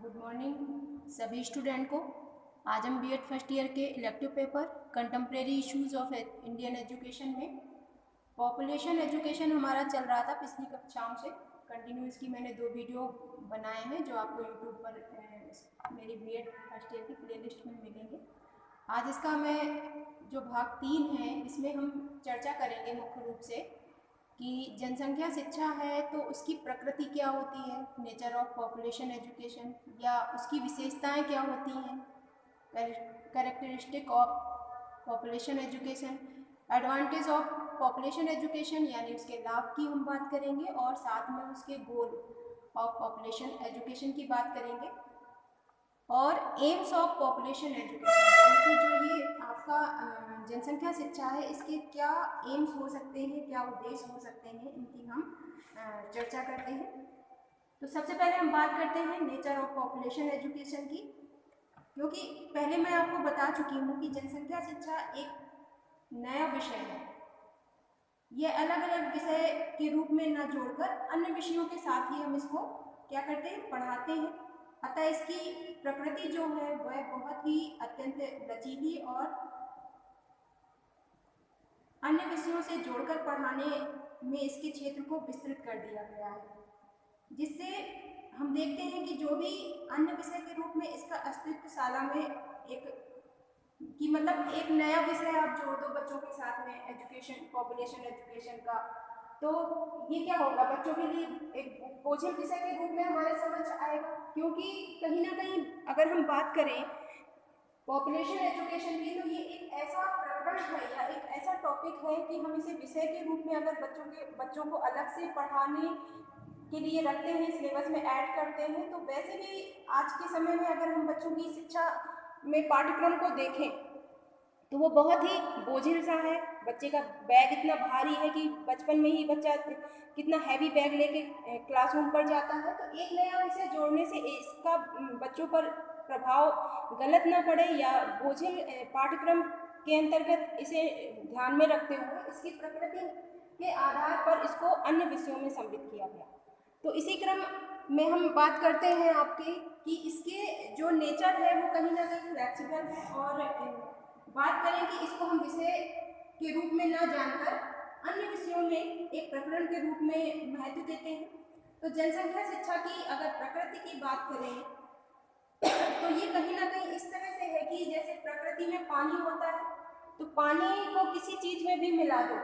Good morning सभी student को। आज हम बीएड फर्स्ट ईयर के elective paper contemporary issues of Indian education में पॉपुलेशन एजुकेशन हमारा चल रहा था पिछली कक्षाओं से कंटिन्यू। इसकी मैंने 2 वीडियो बनाए हैं जो आपको यूट्यूब पर मेरी बीएड फर्स्ट ईयर की प्लेलिस्ट में मिलेंगे। आज इसका मैं जो भाग 3 है इसमें हम चर्चा करेंगे मुख्य रूप से कि जनसंख्या शिक्षा है तो उसकी प्रकृति क्या होती है, नेचर ऑफ पॉपुलेशन एजुकेशन, या उसकी विशेषताएं क्या होती हैं, characteristic of population education, advantage of population education यानी उसके लाभ की हम बात करेंगे, और साथ में उसके गोल ऑफ पॉपुलेशन एजुकेशन की बात करेंगे, और एम्स ऑफ पॉपुलेशन एजुकेशन यानी कि जो ये आपका जनसंख्या शिक्षा है इसके क्या एम्स हो सकते हैं, क्या उद्देश्य हो सकते हैं, इनकी हम चर्चा करते हैं। तो सबसे पहले हम बात करते हैं नेचर ऑफ पॉपुलेशन एजुकेशन की, क्योंकि पहले मैं आपको बता चुकी हूँ कि जनसंख्या शिक्षा एक नया विषय है। ये अलग अलग विषय के रूप में न जोड़कर अन्य विषयों के साथ ही हम इसको क्या करते हैं, पढ़ाते हैं। अतः इसकी प्रकृति जो है वह बहुत ही अत्यंत लचीली और अन्य विषयों से जोड़कर पढ़ाने में इसके क्षेत्र को विस्तृत कर दिया गया है, जिससे हम देखते हैं कि जो भी अन्य विषय के रूप में इसका अस्तित्व शाला में एक नया विषय आप जोड़ दो बच्चों के साथ में एजुकेशन पॉपुलेशन एजुकेशन का, तो ये क्या होगा, बच्चों के लिए एक बोझिल विषय के रूप में हमारे समझ आएगा। क्योंकि कहीं ना कहीं अगर हम बात करें पॉपुलेशन एजुकेशन की तो ये एक ऐसा प्रकरण है या एक ऐसा टॉपिक है कि हम इसे विषय के रूप में अगर बच्चों को अलग से पढ़ाने के लिए रखते हैं, सिलेबस में ऐड करते हैं, तो वैसे भी आज के समय में अगर हम बच्चों की शिक्षा में पाठ्यक्रम को देखें तो वो बहुत ही बोझिल सा है। बच्चे का बैग इतना भारी है कि बचपन में ही बच्चा कितना हैवी बैग लेके क्लासरूम पर जाता है। तो एक नया विषय जोड़ने से इसका बच्चों पर प्रभाव गलत ना पड़े या बोझिल पाठ्यक्रम के अंतर्गत इसे ध्यान में रखते हुए इसकी प्रकृति के आधार पर इसको अन्य विषयों में सम्मिलित किया गया। तो इसी क्रम में हम बात करते हैं आपके कि इसके जो नेचर है वो कहीं ना कहीं फ्लैक्सिबल है, और बात करें कि इसको हम विषय के रूप में न जानकर अन्य विषयों में एक प्रकरण के रूप में महत्व देते हैं। तो जनसंख्या शिक्षा की अगर प्रकृति की बात करें तो ये कहीं ना कहीं इस तरह से है कि जैसे प्रकृति में पानी होता है तो पानी को किसी चीज में भी मिला दो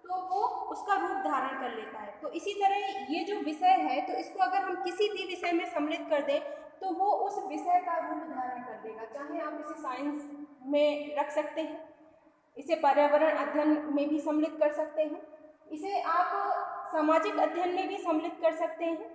तो वो उसका रूप धारण कर लेता है। तो इसी तरह ये जो विषय है तो इसको अगर हम किसी भी विषय में सम्मिलित कर दें तो वो उस विषय का रूप धारण कर देगा। चाहे आप इसे साइंस में रख सकते हैं, इसे पर्यावरण अध्ययन में भी सम्मिलित कर सकते हैं, इसे आप सामाजिक अध्ययन में भी सम्मिलित कर सकते हैं।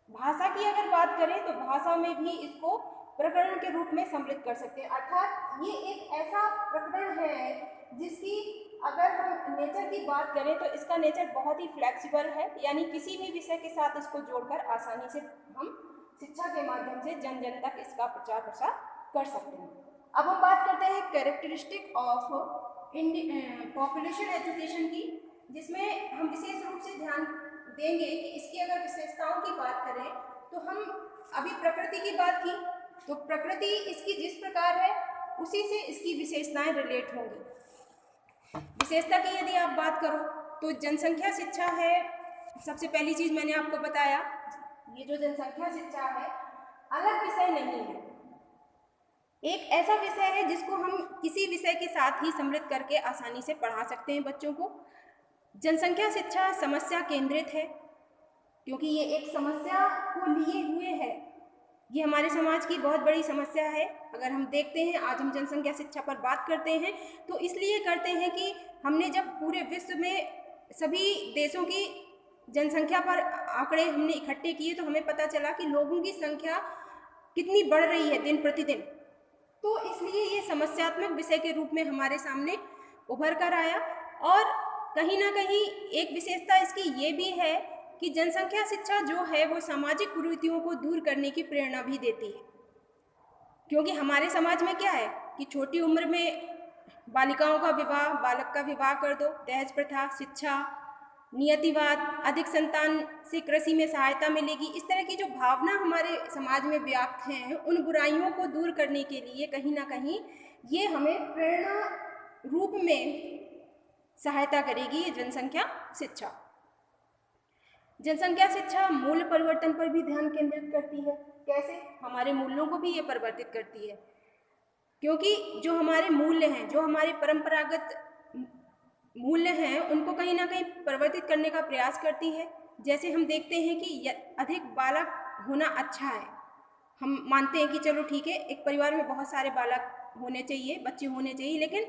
भाषा की अगर बात करें तो भाषा में भी इसको प्रकरण के रूप में सम्मिलित कर सकते हैं। अर्थात ये एक ऐसा प्रकरण है जिसकी अगर हम नेचर की बात करें तो इसका नेचर बहुत ही फ्लेक्सिबल है, यानी किसी भी विषय के साथ इसको जोड़कर आसानी से हम शिक्षा के माध्यम से जन जन तक इसका प्रचार प्रसार कर सकते हैं। अब हम बात करते हैं कैरेक्टरिस्टिक ऑफ पॉपुलेशन एजुकेशन की, जिसमें हम विशेष रूप से ध्यान देंगे कि इसकी अगर विशेषताओं की बात करें तो हम अभी प्रकृति की बात की, तो प्रकृति इसकी जिस प्रकार है उसी से इसकी विशेषताएं रिलेट होंगी। विशेषता की यदि आप बात करो तो जनसंख्या शिक्षा है, सबसे पहली चीज मैंने आपको बताया, ये जो जनसंख्या शिक्षा है अलग विषय नहीं है, एक ऐसा विषय है जिसको हम किसी विषय के साथ ही सम्मिलित करके आसानी से पढ़ा सकते हैं बच्चों को। जनसंख्या शिक्षा समस्या केंद्रित है क्योंकि ये एक समस्या को लिए हुए है। ये हमारे समाज की बहुत बड़ी समस्या है। अगर हम देखते हैं आज हम जनसंख्या शिक्षा पर बात करते हैं तो इसलिए करते हैं कि हमने जब पूरे विश्व में सभी देशों की जनसंख्या पर आंकड़े हमने इकट्ठे किए तो हमें पता चला कि लोगों की संख्या कितनी बढ़ रही है दिन प्रतिदिन। तो इसलिए ये समस्यात्मक विषय के रूप में हमारे सामने उभर कर आया, और कहीं ना कहीं एक विशेषता इसकी ये भी है कि जनसंख्या शिक्षा जो है वो सामाजिक कुरीतियों को दूर करने की प्रेरणा भी देती है। क्योंकि हमारे समाज में क्या है कि छोटी उम्र में बालिकाओं का विवाह, बालक का विवाह कर दो, दहेज प्रथा, शिक्षा नियतिवाद, अधिक संतान से कृषि में सहायता मिलेगी, इस तरह की जो भावना हमारे समाज में व्याप्त हैं, उन बुराइयों को दूर करने के लिए कहीं ना कहीं ये हमें प्रेरणा रूप में सहायता करेगी, ये जनसंख्या शिक्षा। जनसंख्या शिक्षा मूल्य परिवर्तन पर भी ध्यान केंद्रित करती है। कैसे? हमारे मूल्यों को भी ये परिवर्तित करती है, क्योंकि जो हमारे मूल्य हैं, जो हमारे परंपरागत मूल्य हैं, उनको कहीं ना कहीं परिवर्तित करने का प्रयास करती है। जैसे हम देखते हैं कि अधिक बालक होना अच्छा है, हम मानते हैं कि चलो ठीक है, एक परिवार में बहुत सारे बालक होने चाहिए, बच्चे होने चाहिए, लेकिन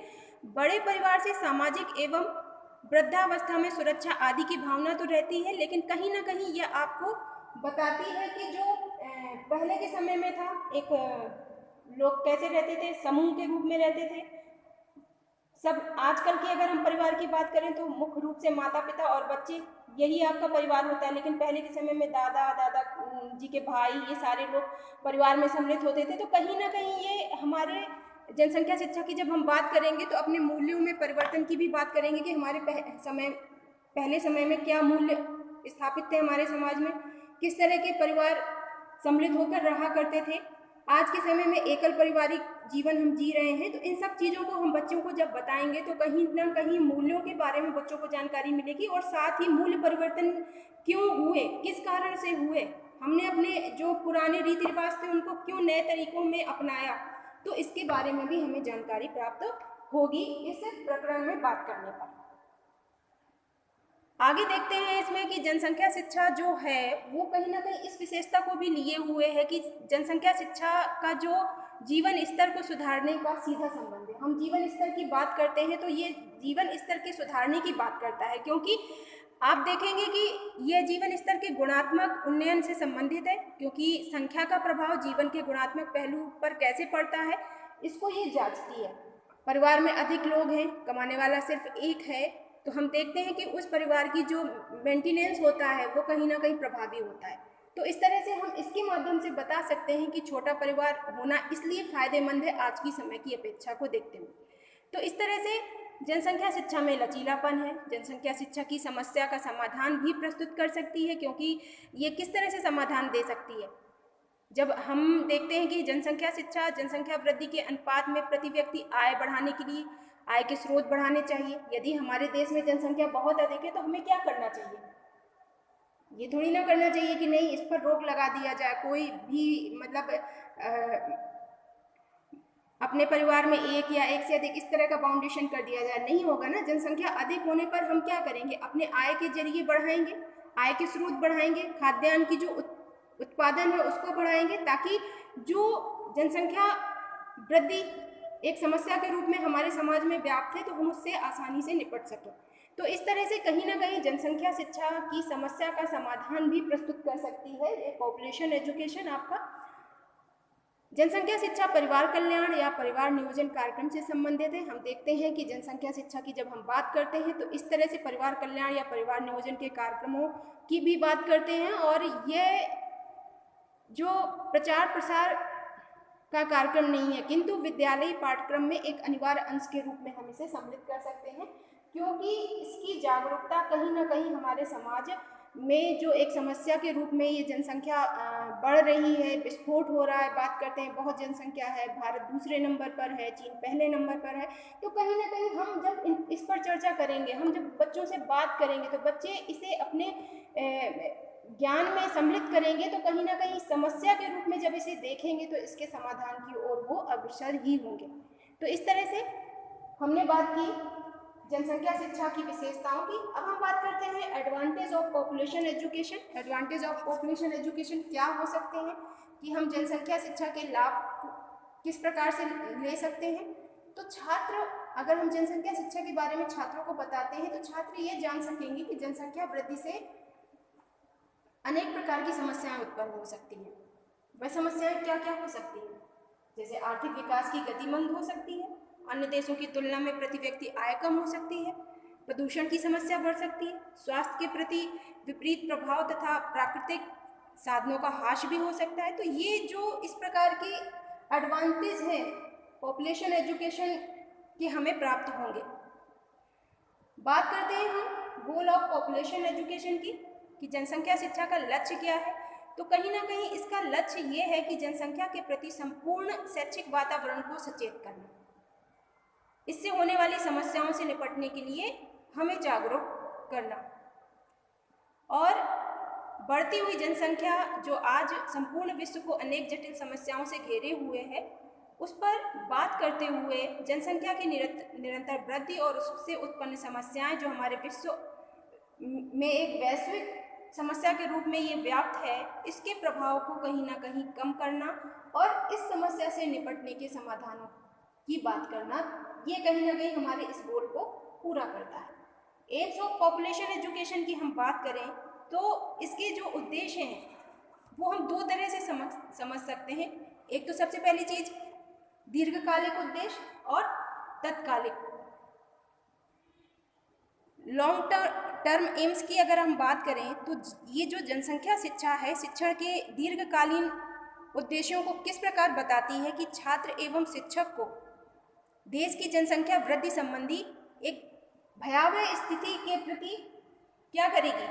बड़े परिवार से सामाजिक एवं वृद्धावस्था में सुरक्षा आदि की भावना तो रहती है, लेकिन कहीं ना कहीं यह आपको बताती है कि जो पहले के समय में था, एक लोग कैसे रहते थे, समूह के रूप में रहते थे सब। आजकल की अगर हम परिवार की बात करें तो मुख्य रूप से माता पिता और बच्चे, यही आपका परिवार होता है, लेकिन पहले के समय में दादा दादा जी के भाई, ये सारे लोग परिवार में सम्मिलित होते थे। तो कहीं ना कहीं ये हमारे जनसंख्या शिक्षा की जब हम बात करेंगे तो अपने मूल्यों में परिवर्तन की भी बात करेंगे कि हमारे पहले समय में क्या मूल्य स्थापित थे हमारे समाज में, किस तरह के परिवार सम्मिलित होकर रहा करते थे। आज के समय में एकल पारिवारिक जीवन हम जी रहे हैं, तो इन सब चीज़ों को हम बच्चों को जब बताएंगे तो कहीं ना कहीं मूल्यों के बारे में बच्चों को जानकारी मिलेगी, और साथ ही मूल्य परिवर्तन क्यों हुए, किस कारण से हुए, हमने अपने जो पुराने रीति रिवाज थे उनको क्यों नए तरीकों में अपनाया, तो इसके बारे में भी हमें जानकारी प्राप्त होगी इस प्रकरण में बात करने पर। आगे देखते हैं इसमें कि जनसंख्या शिक्षा जो है वो कहीं ना कहीं इस विशेषता को भी लिए हुए है कि जनसंख्या शिक्षा का जो जीवन स्तर को सुधारने का सीधा संबंध है। हम जीवन स्तर की बात करते हैं तो ये जीवन स्तर के सुधारने की बात करता है, क्योंकि आप देखेंगे कि यह जीवन स्तर के गुणात्मक उन्नयन से संबंधित है, क्योंकि संख्या का प्रभाव जीवन के गुणात्मक पहलू पर कैसे पड़ता है इसको ये जांचती है। परिवार में अधिक लोग हैं, कमाने वाला सिर्फ एक है, तो हम देखते हैं कि उस परिवार की जो मेंटेनेंस होता है वो कहीं ना कहीं प्रभावी होता है। तो इस तरह से हम इसके माध्यम से बता सकते हैं कि छोटा परिवार होना इसलिए फायदेमंद है आज की समय की अपेक्षा को देखते हुए। तो इस तरह से जनसंख्या शिक्षा में लचीलापन है। जनसंख्या शिक्षा की समस्या का समाधान भी प्रस्तुत कर सकती है, क्योंकि ये किस तरह से समाधान दे सकती है। जब हम देखते हैं कि जनसंख्या शिक्षा जनसंख्या वृद्धि के अनुपात में प्रति व्यक्ति आय बढ़ाने के लिए आय के स्रोत बढ़ाने चाहिए। यदि हमारे देश में जनसंख्या बहुत अधिक है तो हमें क्या करना चाहिए? ये थोड़ी ना करना चाहिए कि नहीं इस पर रोक लगा दिया जाए, कोई भी मतलब अपने परिवार में एक या एक से अधिक इस तरह का बाउंडेशन कर दिया जाए, नहीं होगा ना। जनसंख्या अधिक होने पर हम क्या करेंगे? अपने आय के जरिए बढ़ाएंगे, आय के स्रोत बढ़ाएंगे, खाद्यान्न की जो उत्पादन है उसको बढ़ाएंगे, ताकि जो जनसंख्या वृद्धि एक समस्या के रूप में हमारे समाज में व्याप्त है तो हम उससे आसानी से निपट सकें। तो इस तरह से कहीं ना कहीं जनसंख्या शिक्षा की समस्या का समाधान भी प्रस्तुत कर सकती है ये पॉपुलेशन एजुकेशन आपका। जनसंख्या शिक्षा परिवार कल्याण या परिवार नियोजन कार्यक्रम से संबंधित है। हम देखते हैं कि जनसंख्या शिक्षा की जब हम बात करते हैं तो इस तरह से परिवार कल्याण या परिवार नियोजन के कार्यक्रमों की भी बात करते हैं, और ये जो प्रचार प्रसार का कार्यक्रम नहीं है, किंतु विद्यालयी पाठ्यक्रम में एक अनिवार्य अंश के रूप में हम इसे सम्मिलित कर सकते हैं, क्योंकि इसकी जागरूकता कहीं ना कहीं हमारे समाज में जो एक समस्या के रूप में ये जनसंख्या बढ़ रही है, विस्फोट हो रहा है, बात करते हैं बहुत जनसंख्या है, भारत दूसरे नंबर पर है, चीन पहले नंबर पर है, तो कहीं ना कहीं हम जब इस पर चर्चा करेंगे, हम जब बच्चों से बात करेंगे तो बच्चे इसे अपने ज्ञान में सम्मिलित करेंगे, तो कहीं ना कहीं समस्या के रूप में जब इसे देखेंगे तो इसके समाधान की ओर वो अग्रसर ही होंगे। तो इस तरह से हमने बात की जनसंख्या शिक्षा की विशेषताओं की। अब हम बात करते हैं advantage of population education. Advantage of population education क्या हो सकते हैं कि हम जनसंख्या शिक्षा के लाभ किस प्रकार से ले सकते हैं। तो छात्र, अगर हम जनसंख्या शिक्षा के बारे में छात्रों को बताते हैं तो छात्र ये जान सकेंगे कि जनसंख्या वृद्धि से अनेक प्रकार की समस्याएं उत्पन्न हो सकती हैं। वह समस्याएं क्या क्या हो सकती हैं? जैसे आर्थिक विकास की गति मंद हो सकती है, अन्य देशों की तुलना में प्रति व्यक्ति आय कम हो सकती है, प्रदूषण की समस्या बढ़ सकती है, स्वास्थ्य के प्रति विपरीत प्रभाव तथा प्राकृतिक साधनों का ह्रास भी हो सकता है। तो ये जो इस प्रकार की एडवांटेज हैं पॉपुलेशन एजुकेशन के हमें प्राप्त होंगे। बात करते हैं हम गोल ऑफ पॉपुलेशन एजुकेशन की कि जनसंख्या शिक्षा का लक्ष्य क्या है, तो कहीं ना कहीं इसका लक्ष्य ये है कि जनसंख्या के प्रति संपूर्ण शैक्षिक वातावरण को सचेत करना, इससे होने वाली समस्याओं से निपटने के लिए हमें जागरूक करना और बढ़ती हुई जनसंख्या जो आज संपूर्ण विश्व को अनेक जटिल समस्याओं से घेरे हुए है, उस पर बात करते हुए जनसंख्या की निरंतर वृद्धि और उससे उत्पन्न समस्याएं जो हमारे विश्व में एक वैश्विक समस्या के रूप में ये व्याप्त है, इसके प्रभाव को कहीं ना कहीं कम करना और इस समस्या से निपटने के समाधानों की बात करना, ये कहीं ना कहीं हमारे इस गोल को पूरा करता है। एम्स ऑफ पॉपुलेशन एजुकेशन की हम बात करें तो इसके जो उद्देश्य हैं वो हम दो तरह से समझ सकते हैं। एक तो सबसे पहली चीज दीर्घकालिक उद्देश्य और तत्कालिक। लॉन्ग टर्म एम्स की अगर हम बात करें तो ये जो जनसंख्या शिक्षा है, शिक्षण के दीर्घकालीन उद्देश्यों को किस प्रकार बताती है कि छात्र एवं शिक्षक को देश की जनसंख्या वृद्धि संबंधी एक भयावह स्थिति के प्रति क्या करेगी,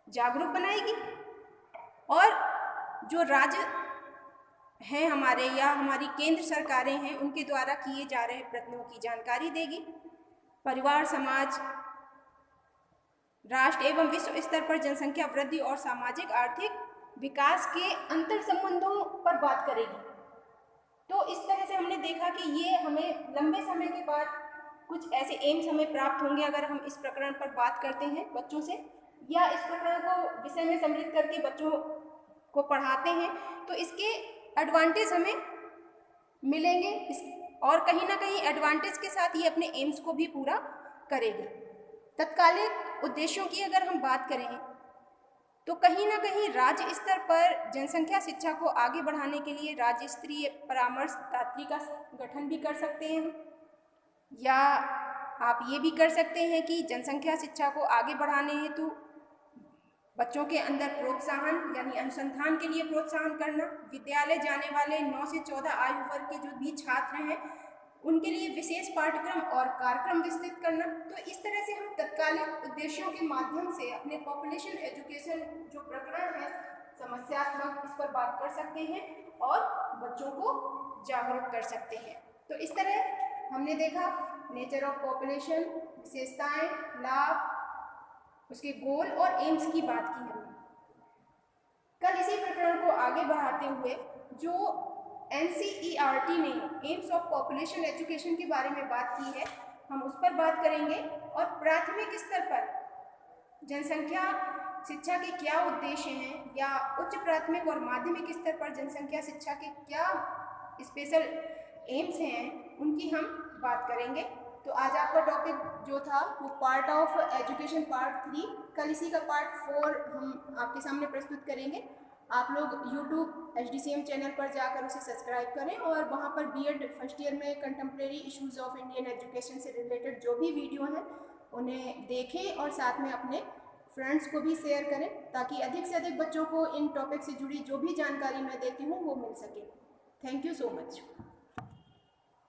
जागरूक बनाएगी और जो राज्य हैं हमारे या हमारी केंद्र सरकारें हैं उनके द्वारा किए जा रहे प्रयत्नों की जानकारी देगी। परिवार, समाज, राष्ट्र एवं विश्व स्तर पर जनसंख्या वृद्धि और सामाजिक आर्थिक विकास के अंतर संबंधों पर बात करेगी। तो इस तरह से हमने देखा कि ये हमें लंबे समय के बाद कुछ ऐसे एम्स हमें प्राप्त होंगे अगर हम इस प्रकरण पर बात करते हैं बच्चों से या इस प्रकरण को विषय में सम्मिलित करके बच्चों को पढ़ाते हैं, तो इसके एडवांटेज हमें मिलेंगे और कहीं ना कहीं एडवांटेज के साथ ये अपने एम्स को भी पूरा करेगी। तत्कालिक उद्देश्यों की अगर हम बात करें तो कहीं ना कहीं राज्य स्तर पर जनसंख्या शिक्षा को आगे बढ़ाने के लिए राज्य स्तरीय परामर्शदात्री का गठन भी कर सकते हैं, या आप ये भी कर सकते हैं कि जनसंख्या शिक्षा को आगे बढ़ाने हेतु बच्चों के अंदर प्रोत्साहन यानी अनुसंधान के लिए प्रोत्साहन करना, विद्यालय जाने वाले 9 से 14 आयु वर्ग के जो भी छात्र हैं उनके लिए विशेष पाठ्यक्रम और कार्यक्रम विस्तृत करना। तो इस तरह से हम तत्कालिक उद्देश्यों के माध्यम से अपने पॉपुलेशन एजुकेशन जो प्रकरण है समस्यात्मक, इस पर बात कर सकते हैं और बच्चों को जागरूक कर सकते हैं। तो इस तरह हमने देखा नेचर ऑफ पॉपुलेशन, विशेषताएं, लाभ, उसके गोल और एम्स की बात की हमने। कल इसी प्रकरण को आगे बढ़ाते हुए जो NCERT ने एम्स ऑफ पॉपुलेशन एजुकेशन के बारे में बात की है, हम उस पर बात करेंगे और प्राथमिक स्तर पर जनसंख्या शिक्षा के क्या उद्देश्य हैं या उच्च प्राथमिक और माध्यमिक स्तर पर जनसंख्या शिक्षा के क्या स्पेशल एम्स हैं उनकी हम बात करेंगे। तो आज आपका टॉपिक जो था वो पार्ट ऑफ एजुकेशन पार्ट 3, कल इसी का पार्ट 4 हम आपके सामने प्रस्तुत करेंगे। आप लोग YouTube HDCM चैनल पर जाकर उसे सब्सक्राइब करें और वहाँ पर BEd फर्स्ट ईयर में contemporary issues of Indian education से रिलेटेड जो भी वीडियो हैं उन्हें देखें और साथ में अपने फ्रेंड्स को भी शेयर करें ताकि अधिक से अधिक बच्चों को इन टॉपिक से जुड़ी जो भी जानकारी मैं देती हूँ वो मिल सके। Thank you so much.